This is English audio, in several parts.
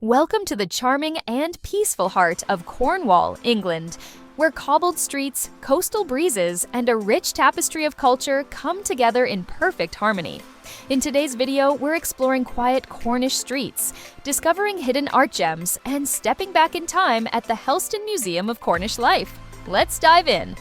Welcome to the charming and peaceful heart of Cornwall, England, where cobbled streets, coastal breezes, and a rich tapestry of culture come together in perfect harmony. In today's video, we're exploring quiet Cornish streets, discovering hidden art gems, and stepping back in time at the Helston Museum of Cornish Life. Let's dive in!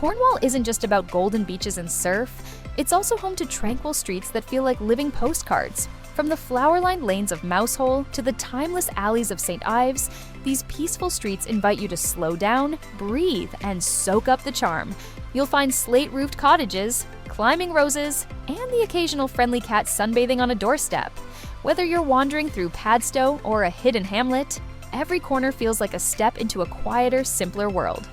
Cornwall isn't just about golden beaches and surf, it's also home to tranquil streets that feel like living postcards. From the flower-lined lanes of Mousehole to the timeless alleys of St. Ives, these peaceful streets invite you to slow down, breathe, and soak up the charm. You'll find slate-roofed cottages, climbing roses, and the occasional friendly cat sunbathing on a doorstep. Whether you're wandering through Padstow or a hidden hamlet, every corner feels like a step into a quieter, simpler world.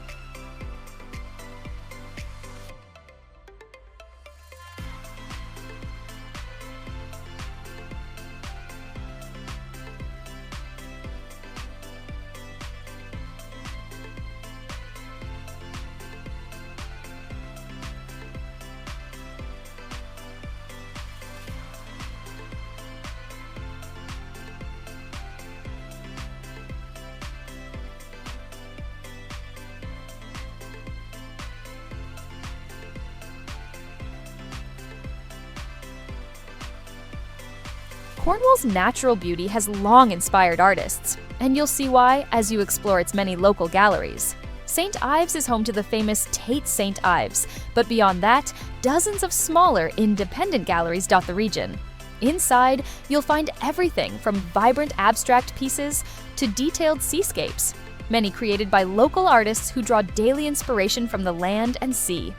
Cornwall's natural beauty has long inspired artists, and you'll see why as you explore its many local galleries. St. Ives is home to the famous Tate St. Ives, but beyond that, dozens of smaller, independent galleries dot the region. Inside, you'll find everything from vibrant abstract pieces to detailed seascapes, many created by local artists who draw daily inspiration from the land and sea.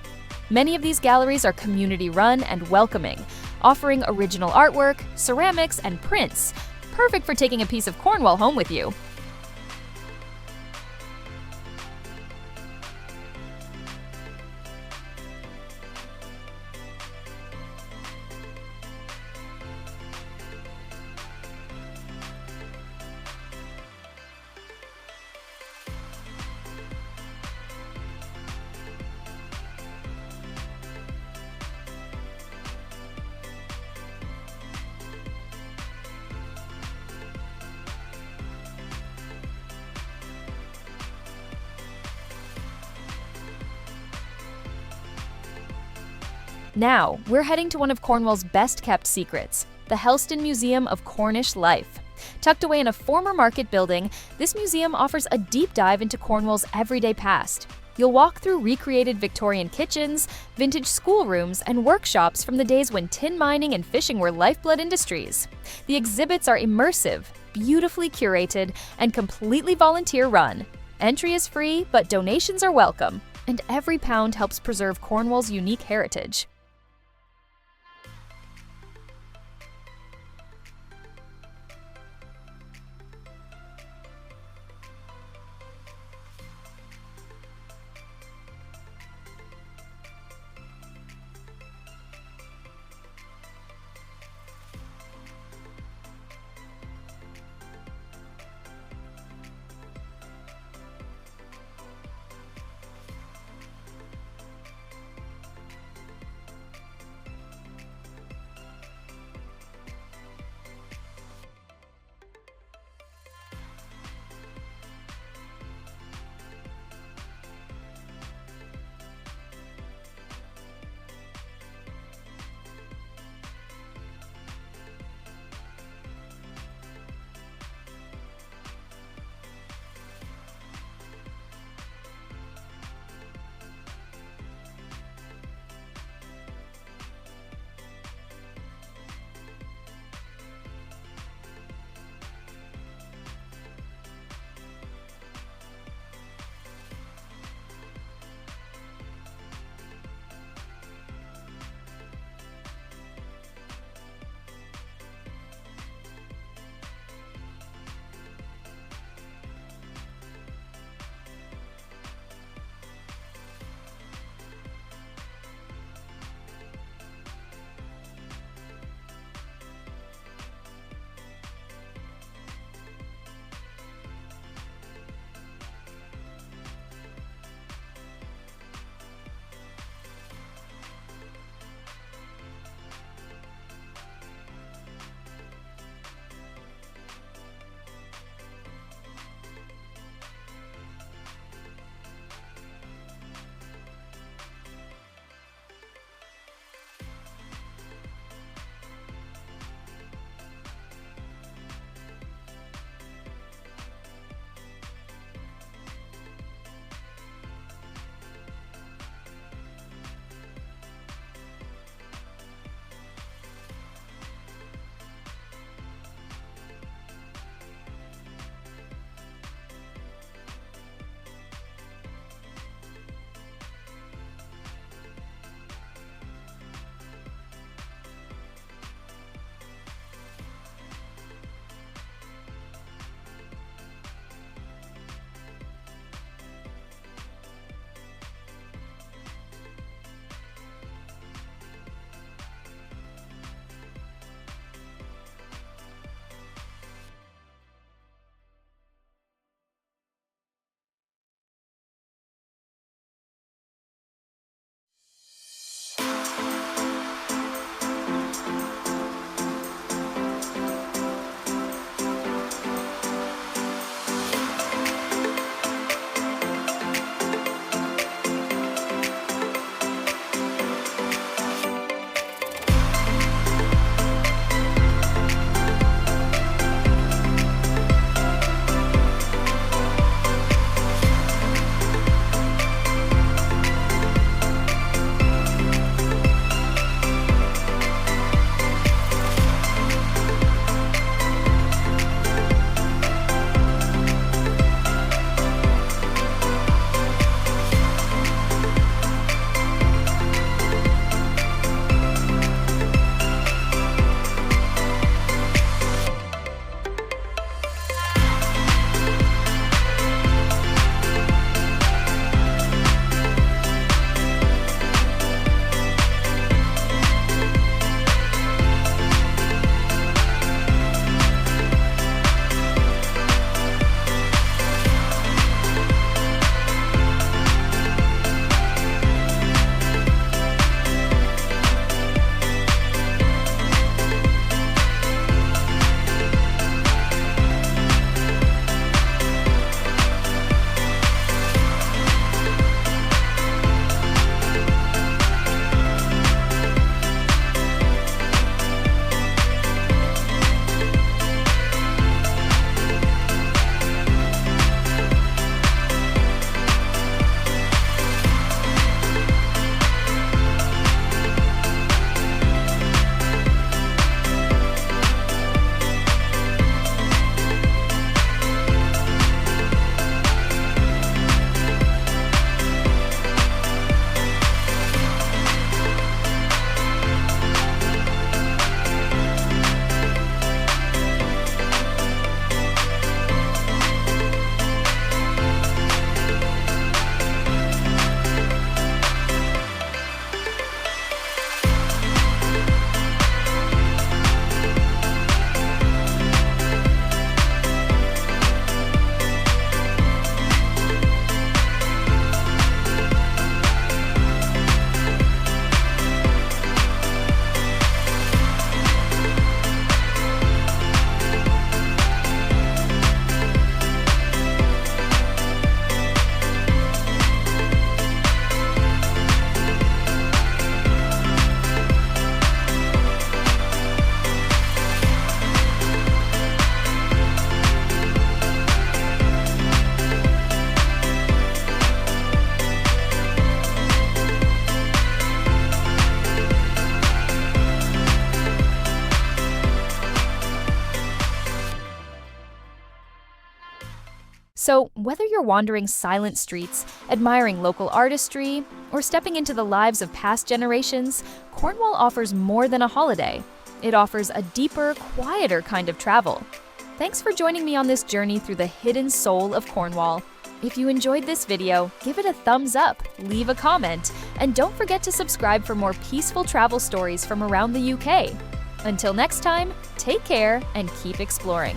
Many of these galleries are community-run and welcoming, offering original artwork, ceramics, and prints, perfect for taking a piece of Cornwall home with you. Now, we're heading to one of Cornwall's best-kept secrets, the Helston Museum of Cornish Life. Tucked away in a former market building, this museum offers a deep dive into Cornwall's everyday past. You'll walk through recreated Victorian kitchens, vintage schoolrooms, and workshops from the days when tin mining and fishing were lifeblood industries. The exhibits are immersive, beautifully curated, and completely volunteer-run. Entry is free, but donations are welcome, and every pound helps preserve Cornwall's unique heritage. So, whether you're wandering silent streets, admiring local artistry, or stepping into the lives of past generations, Cornwall offers more than a holiday. It offers a deeper, quieter kind of travel. Thanks for joining me on this journey through the hidden soul of Cornwall. If you enjoyed this video, give it a thumbs up, leave a comment, and don't forget to subscribe for more peaceful travel stories from around the UK. Until next time, take care and keep exploring.